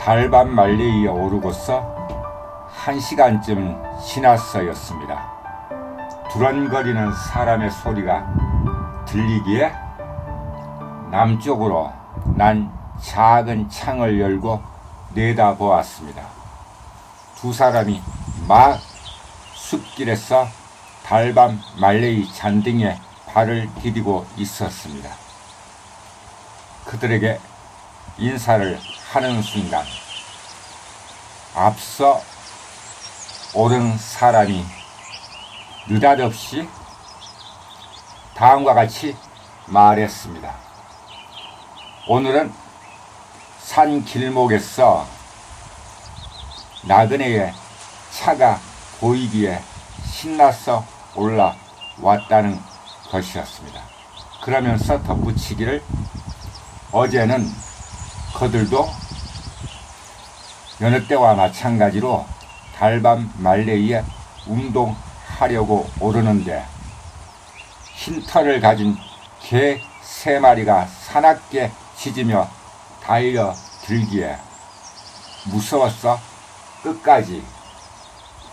달밤 말레이에 오르고서 1시간쯤 지났어였습니다. 두런거리는 사람의 소리가 들리기에 남쪽으로 난 작은 창을 열고 내다보았습니다. 두 사람이 막 숲길에서 달밤 말레이 잔등에 발을 디디고 있었습니다. 그들에게 인사를 하는 순간 앞서 오른 사람이 느닷없이 다음과 같이 말했습니다. 오늘은 산 길목에서 나그네의 차가 보이기에 신나서 올라왔다는 것이었습니다. 그러면서 덧붙이기를 어제는 그들도 여느 때와 마찬가지로 달밤 말레이에 운동하려고 오르는데 흰털을 가진 개 3마리가 사납게 짖으며 달려들기에 무서워서 끝까지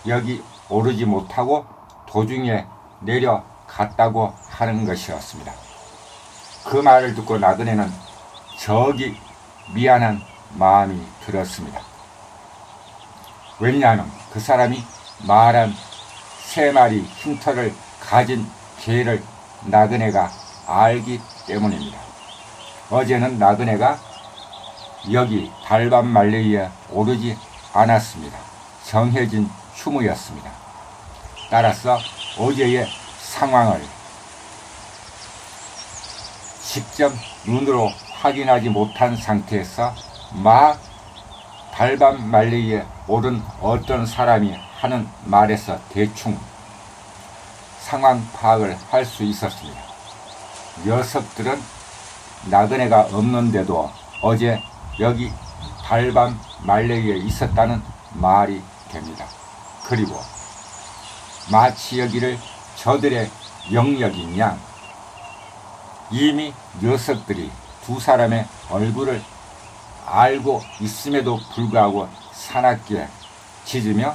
여기 오르지 못하고 도중에 내려갔다고 하는 것이었습니다. 그 말을 듣고 나그네는 저기 미안한 마음이 들었습니다. 왜냐하면 그 사람이 말한 3마리 흰털을 가진 개를 나그네가 알기 때문입니다. 어제는 나그네가 여기 달밤 말레이에 오르지 않았습니다. 정해진 휴무였습니다. 따라서 어제의 상황을 직접 눈으로 확인하지 못한 상태에서 막 달밤 말레이에 오른 어떤 사람이 하는 말에서 대충 상황 파악을 할 수 있었습니다. 녀석들은 나그네가 없는데도 어제 여기 달밤 말레이에 있었다는 말이 됩니다. 그리고 마치 여기를 저들의 영역인 양 이미 녀석들이 두 사람의 얼굴을 알고 있음에도 불구하고 사납게 짖으며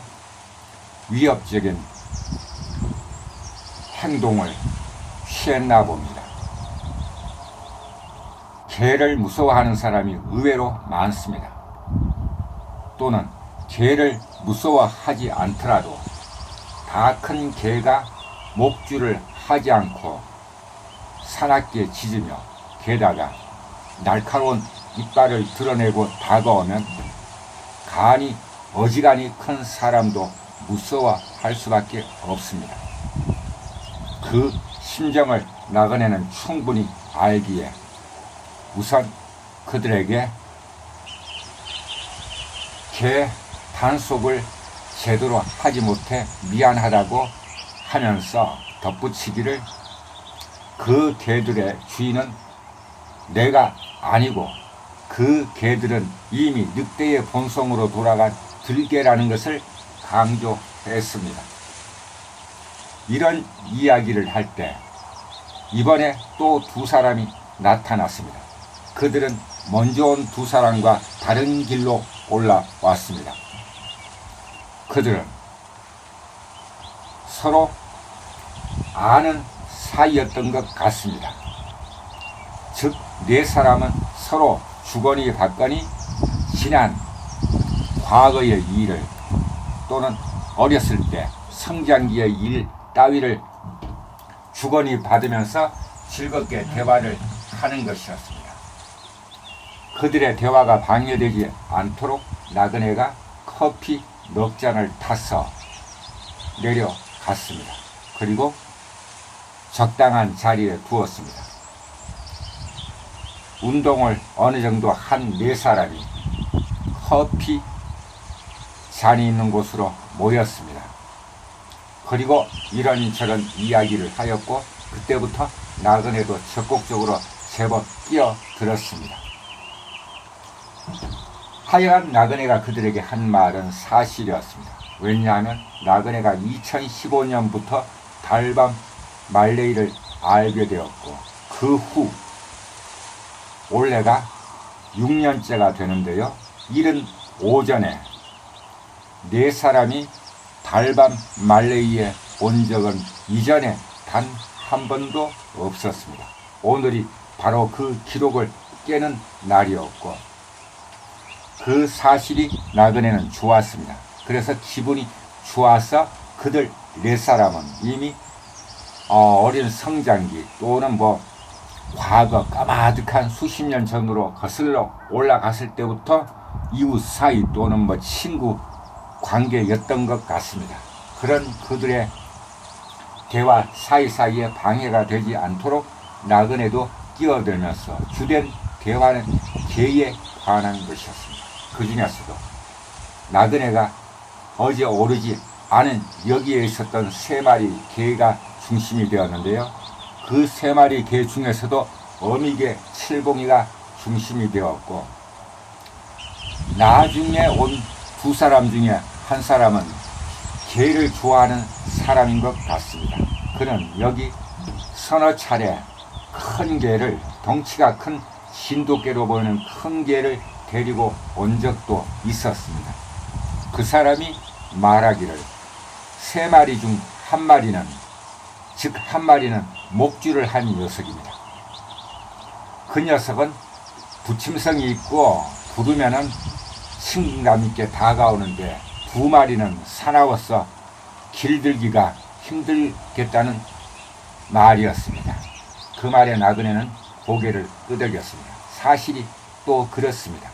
위협적인 행동을 취했나 봅니다. 개를 무서워하는 사람이 의외로 많습니다. 또는 개를 무서워하지 않더라도 다 큰 개가 목줄을 하지 않고 사납게 짖으며 게다가 날카로운 이빨을 드러내고 다가오면 간이 어지간히 큰 사람도 무서워할 수밖에 없습니다. 그 심정을 나그네는 충분히 알기에 우선 그들에게 개 단속을 제대로 하지 못해 미안하다고 하면서 덧붙이기를 그 개들의 주인은 내가 아니고 그 개들은 이미 늑대의 본성으로 돌아간 들개라는 것을 강조했습니다. 이런 이야기를 할 때 이번에 또 두 사람이 나타났습니다. 그들은 먼저 온 두 사람과 다른 길로 올라왔습니다. 그들은 서로 아는 사이였던 것 같습니다. 즉, 네 사람은 서로 주거니 받거니 지난 과거의 일을 또는 어렸을 때 성장기의 일 따위를 주거니 받으면서 즐겁게 대화를 하는 것이었습니다. 그들의 대화가 방해되지 않도록 나그네가 커피 넉 잔을 타서 내려갔습니다. 그리고 적당한 자리에 두었습니다. 운동을 어느 정도 한 4사람이 커피 잔이 있는 곳으로 모였습니다. 그리고 이런저런 이야기를 하였고 그때부터 나그네도 적극적으로 제법 끼어들었습니다. 하여간 나그네가 그들에게 한 말은 사실이었습니다. 왜냐하면 나그네가 2015년부터 달밤 말레이를 알게 되었고 그 후 올해가 6년째가 되는데요. 일은 오전에 네 사람이 달밤 말레이에 온 적은 이전에 단 한 번도 없었습니다. 오늘이 바로 그 기록을 깨는 날이었고 그 사실이 나그네는 좋았습니다. 그래서 기분이 좋아서 그들 네 사람은 이미 어린 성장기 또는 과거 까마득한 수십 년 전으로 거슬러 올라갔을 때부터 이웃 사이 또는 친구 관계였던 것 같습니다. 그런 그들의 대화 사이사이에 방해가 되지 않도록 나그네도 끼어들면서 주된 대화는 개에 관한 것이었습니다. 그 중에서도 나그네가 어제 오르지 않은 여기에 있었던 3마리 개가 중심이 되었는데요. 그 3마리 개 중에서도 어미개 칠봉이가 중심이 되었고 나중에 온 2사람 중에 한 사람은 개를 좋아하는 사람인 것 같습니다. 그는 여기 서너 차례 큰 개를 덩치가 큰 진돗개로 보이는 큰 개를 데리고 온 적도 있었습니다. 그 사람이 말하기를 3마리 중 1마리는 즉 1마리는 목줄을 한 녀석입니다. 그 녀석은 부침성이 있고 부르면은 친근감 있게 다가오는데 2마리는 사나워서 길들기가 힘들겠다는 말이었습니다. 그 말에 나그네는 고개를 끄덕였습니다. 사실이 또 그렇습니다.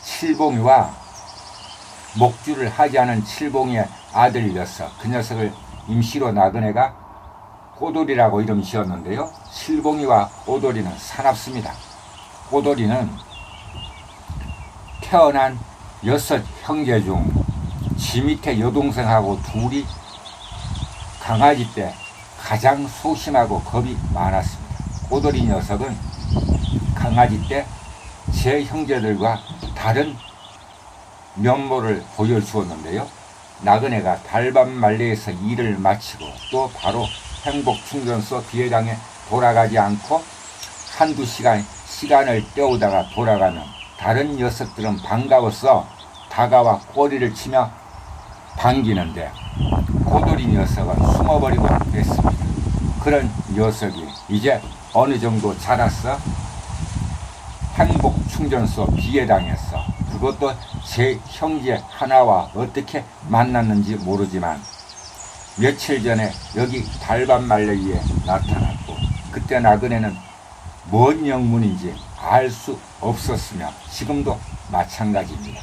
칠봉이와 목줄을 하지 않은 칠봉이의 아들이었어 그 녀석을 임시로 나그네가 꼬돌이라고 이름 지었는데요. 칠봉이와 꼬돌이는 사납습니다. 꼬돌이는 태어난 6 형제 중 지 밑에 여동생하고 둘이 강아지 때 가장 소심하고 겁이 많았습니다. 꼬돌이 녀석은 강아지 때 제 형제들과 다른 면모를 보여주었는데요. 나그네가 달밤 말레에서 일을 마치고 또 바로 행복충전소 비회장에 돌아가지 않고 한두 시간을 때우다가 돌아가면 다른 녀석들은 반가워서 다가와 꼬리를 치며 반기는데 꼬돌이 녀석은 숨어버리고 됐습니다. 그런 녀석이 이제 어느 정도 자라서 행복충전소 비회당했어. 그것도 제 형제 하나와 어떻게 만났는지 모르지만 며칠 전에 여기 달밤 말레이에 나타났고 그때 나그네는 뭔 영문인지 알 수 없었으며 지금도 마찬가지입니다.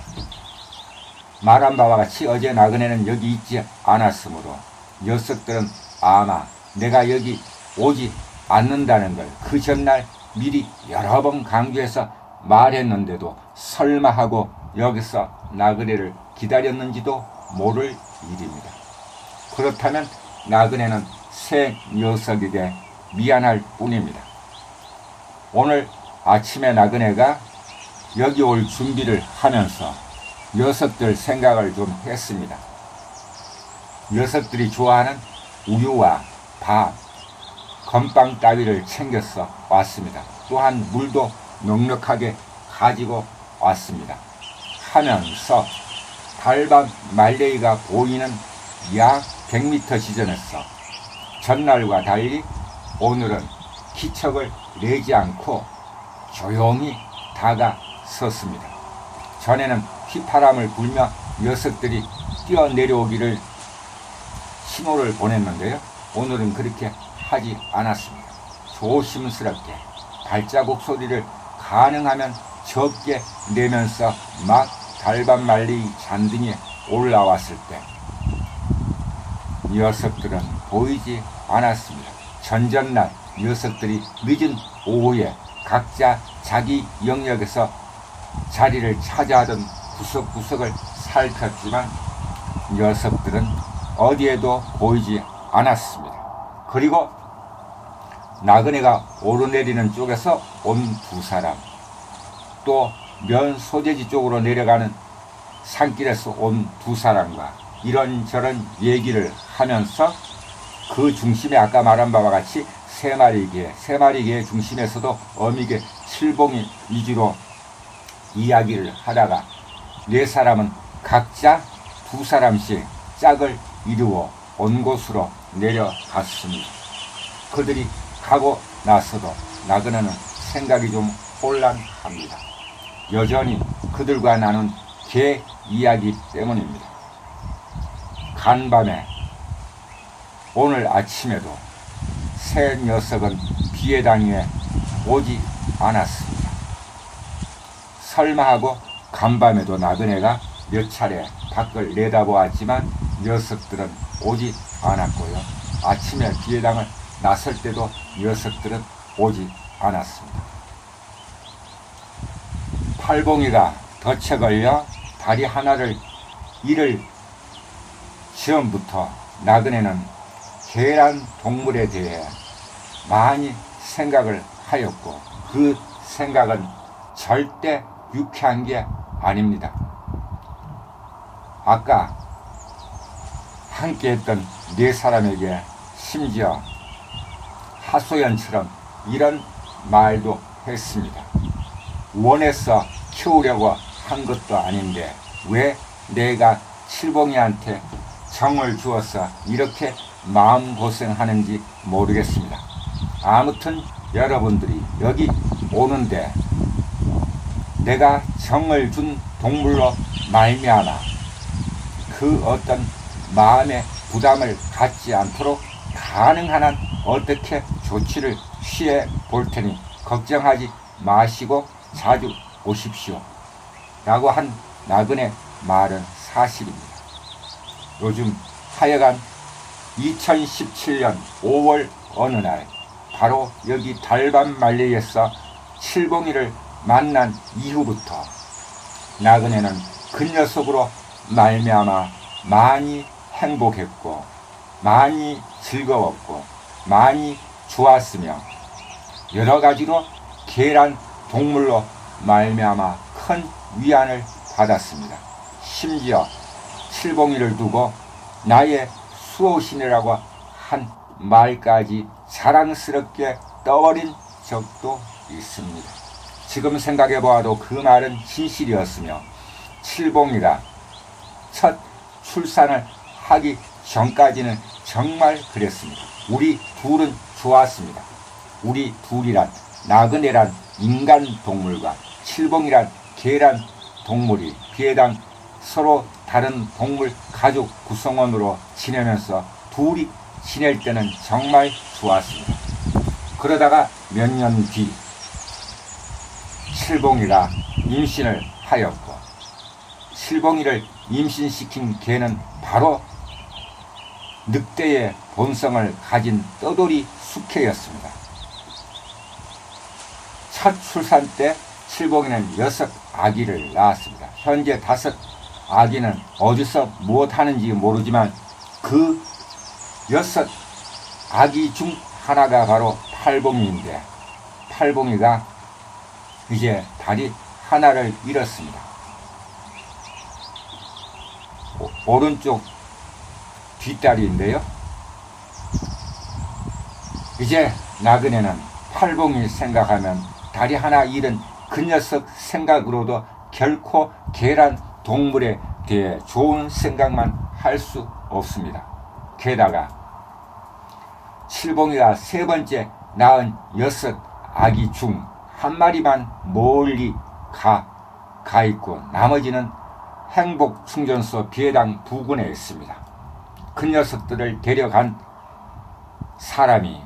말한 바와 같이 어제 나그네는 여기 있지 않았으므로 녀석들은 아마 내가 여기 오지 않는다는 걸 그 전날 미리 여러 번 강조해서 말했는데도 설마 하고 여기서 나그네를 기다렸는지도 모를 일입니다. 그렇다면 나그네는 새 녀석에게 미안할 뿐입니다. 오늘 아침에 나그네가 여기 올 준비를 하면서 녀석들 생각을 좀 했습니다. 녀석들이 좋아하는 우유와 밥, 건빵 따위를 챙겨서 왔습니다. 또한 물도 넉넉하게 가지고 왔습니다. 하면서 달밤 말레이가 보이는 약 100m 지점에서 전날과 달리 오늘은 기척을 내지 않고 조용히 다가섰습니다. 전에는 휘파람을 불며 녀석들이 뛰어내려오기를 신호를 보냈는데요. 오늘은 그렇게 하지 않았습니다. 조심스럽게 발자국 소리를 가능하면 적게 내면서 막 달밤 말레이 잔등에 올라왔을 때 녀석들은 보이지 않았습니다. 전전날 녀석들이 늦은 오후에 각자 자기 영역에서 자리를 차지하던 구석구석을 살폈지만 녀석들은 어디에도 보이지 않았습니다. 그리고 나그네가 오르내리는 쪽에서 온 2사람, 또 면 소재지 쪽으로 내려가는 산길에서 온 2사람과 이런저런 얘기를 하면서 그 중심에 아까 말한 바와 같이 3마리 개의 중심에서도 어미개 칠봉이 위주로 이야기를 하다가 네 사람은 각자 두 사람씩 짝을 이루어 온 곳으로 내려갔습니다. 그들이 가고 나서도 나그네는 생각이 좀 혼란합니다. 여전히 그들과 나눈 개 이야기 때문입니다. 간밤에 오늘 아침에도 새 녀석은 비에당 위에 오지 않았습니다. 설마 하고 간밤에도 나그네가 몇 차례 밖을 내다보았지만 녀석들은 오지 않았고요. 아침에 비에당을 나설 때도 녀석들은 오지 않았습니다. 팔봉이가 덫에 걸려 다리 하나를 잃을 즈음부터 나그네는 개란 동물에 대해 많이 생각을 하였고 그 생각은 절대 유쾌한 게 아닙니다. 아까 함께했던 네 사람에게 심지어 하소연처럼 이런 말도 했습니다. 원해서 키우려고 한 것도 아닌데 왜 내가 칠봉이한테 정을 주어서 이렇게 마음고생하는지 모르겠습니다. 아무튼 여러분들이 여기 오는데 내가 정을 준 동물로 말미암아 그 어떤 마음의 부담을 갖지 않도록 가능한 한 어떻게 조치를 취해 볼 테니 걱정하지 마시고 자주 오십시오. 라고 한 나그네 말은 사실입니다. 요즘 하여간 2017년 5월 어느 날 바로 여기 달밤 말리에서 칠봉이를 만난 이후부터 나그네는 그 녀석으로 말미암아 많이 행복했고 많이 즐거웠고 많이 좋았으며 여러 가지로 개란 동물로 말미암아 큰 위안을 받았습니다. 심지어 칠봉이를 두고 나의 수호신이라고 한 말까지 자랑스럽게 떠버린 적도 있습니다. 지금 생각해 보아도 그 말은 진실이었으며 칠봉이가 첫 출산을 하기 전까지는 정말 그랬습니다. 우리 둘은 좋았습니다. 우리 둘이란 나그네란 인간 동물과 칠봉이란 개란 동물이 비에당 서로 다른 동물 가족 구성원으로 지내면서 둘이 지낼 때는 정말 좋았습니다. 그러다가 몇 년 뒤 칠봉이가 임신을 하였고 칠봉이를 임신시킨 개는 바로 늑대의 본성을 가진 떠돌이 숙회였습니다. 첫 출산 때 칠봉이는 6 아기를 낳았습니다. 현재 5 아기는 어디서 무엇하는지 모르지만 그 6 아기 중 하나가 바로 팔봉이인데 팔봉이가 이제 다리 하나를 잃었습니다. 오른쪽 뒷다리인데요. 이제 나그네는 팔봉이 생각하면 다리 하나 잃은 그 녀석 생각으로도 결코 개란 동물에 대해 좋은 생각만 할 수 없습니다. 게다가 칠봉이가 3번째 낳은 6 아기 중 한 마리만 멀리 가 있고 나머지는 행복충전소 비에당 부근에 있습니다. 그 녀석들을 데려간 사람이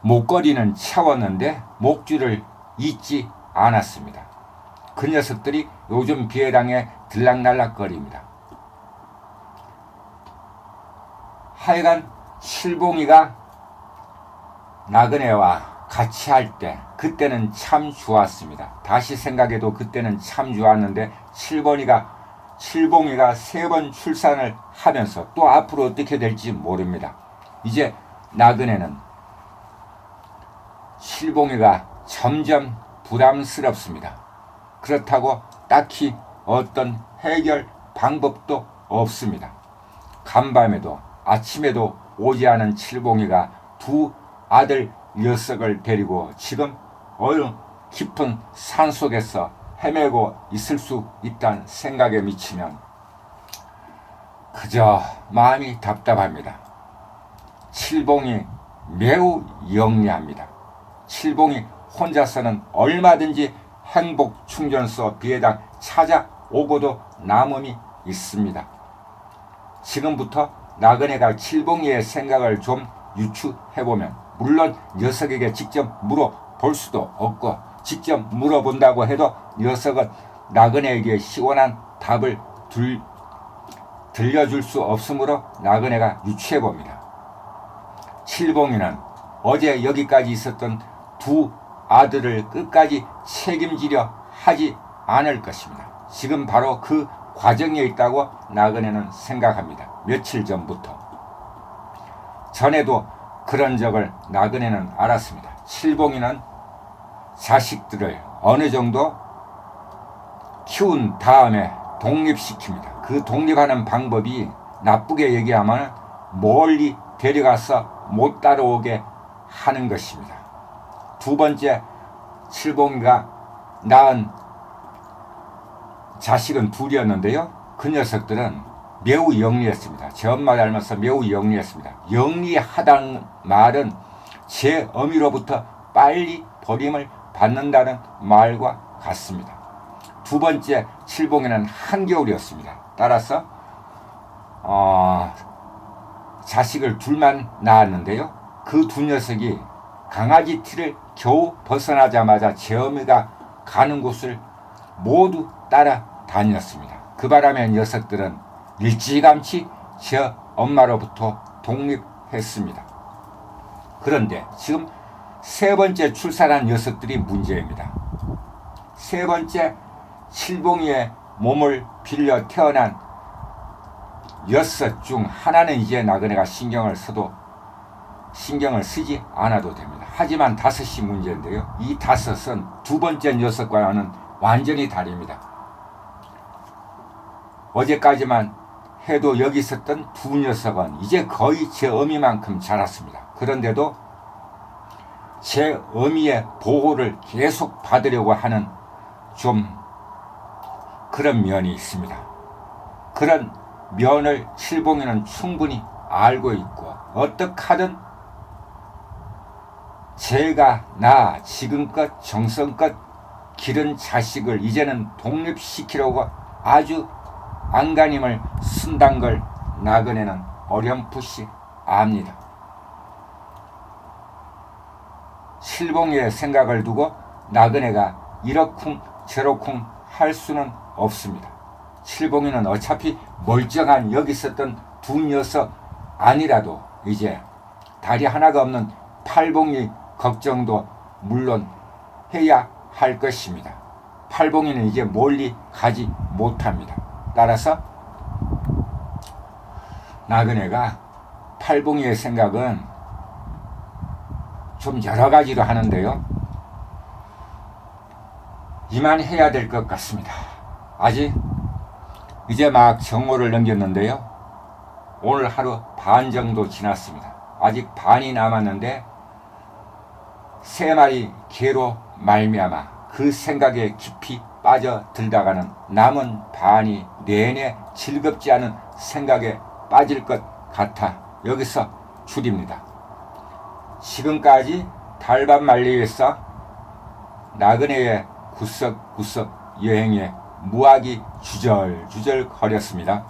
목걸이는 채웠는데 목줄을 잊지 않았습니다. 그 녀석들이 요즘 비에당에 들락날락거립니다. 하여간 칠봉이가 나그네와 같이 할 때 그때는 참 좋았습니다. 다시 생각해도 그때는 참 좋았는데 칠봉이가 3번 출산을 하면서 또 앞으로 어떻게 될지 모릅니다. 이제 나그네는 칠봉이가 점점 부담스럽습니다. 그렇다고 딱히 어떤 해결 방법도 없습니다. 간밤에도 아침에도 오지 않은 칠봉이가 2 아들 녀석을 데리고 지금 어느 깊은 산속에서 헤매고 있을 수 있다는 생각에 미치면 그저 마음이 답답합니다. 칠봉이 매우 영리합니다. 칠봉이 혼자서는 얼마든지 행복 충전소 비에당 찾아오고도 남음이 있습니다. 지금부터 나그네가 칠봉이의 생각을 좀 유추해보면, 물론 녀석에게 직접 물어볼 수도 없고, 직접 물어본다고 해도 녀석은 나그네에게 시원한 답을 들려줄 수 없으므로 나그네가 유추해봅니다. 칠봉이는 어제 여기까지 있었던 두 아들을 끝까지 책임지려 하지 않을 것입니다. 지금 바로 그 과정에 있다고 나그네는 생각합니다. 며칠 전부터. 전에도 그런 적을 나그네는 알았습니다. 칠봉이는 자식들을 어느 정도 키운 다음에 독립시킵니다. 그 독립하는 방법이 나쁘게 얘기하면 멀리 데려가서 못 따라오게 하는 것입니다. 두 번째, 칠봉이가 낳은 자식은 둘이었는데요. 그 녀석들은 매우 영리했습니다. 제 엄마 닮아서 매우 영리했습니다. 영리하다는 말은 제 어미로부터 빨리 버림을 받는다는 말과 같습니다. 두 번째, 칠봉이는 한겨울이었습니다. 따라서 자식을 둘만 낳았는데요. 그 두 녀석이 강아지 티를 겨우 벗어나자마자 제 어미가 가는 곳을 모두 따라다녔습니다. 그 바람에 녀석들은 일찌감치 제 엄마로부터 독립했습니다. 그런데 지금 세 번째 출산한 녀석들이 문제입니다. 세 번째, 칠봉이의 몸을 빌려 태어난 6 중 하나는 이제 나그네가 신경을 쓰지 않아도 됩니다. 하지만 5이 문제인데요. 이 5은 두 번째 녀석과는 완전히 다릅니다. 어제까지만 해도 여기 있었던 두 녀석은 이제 거의 제 어미만큼 자랐습니다. 그런데도 제 어미의 보호를 계속 받으려고 하는 좀 그런 면이 있습니다. 그런 면을 칠봉이는 충분히 알고 있고, 어떻게 하든 제가 지금껏 정성껏 기른 자식을 이제는 독립시키려고 아주 안간힘을 쓴다는 걸 나그네는 어렴풋이 압니다. 칠봉이의 생각을 두고 나그네가 이러쿵 저러쿵 할 수는 없습니다. 칠봉이는 어차피 멀쩡한 여기 있었던 두 녀석 아니라도 이제 다리 하나가 없는 팔봉이 걱정도 물론 해야 할 것입니다. 팔봉이는 이제 멀리 가지 못합니다. 따라서 나그네가 팔봉이의 생각은 좀 여러 가지로 하는데요. 이만해야 될 것 같습니다. 아직 이제 막 정오를 넘겼는데요. 오늘 하루 반 정도 지났습니다. 아직 반이 남았는데 3마리 개로 말미암아 그 생각에 깊이 빠져들다가는 남은 반이 내내 즐겁지 않은 생각에 빠질 것 같아 여기서 줄입니다. 지금까지 달밤 말리에서 나그네의 구석구석 여행에 무학이 주절주절 거렸습니다.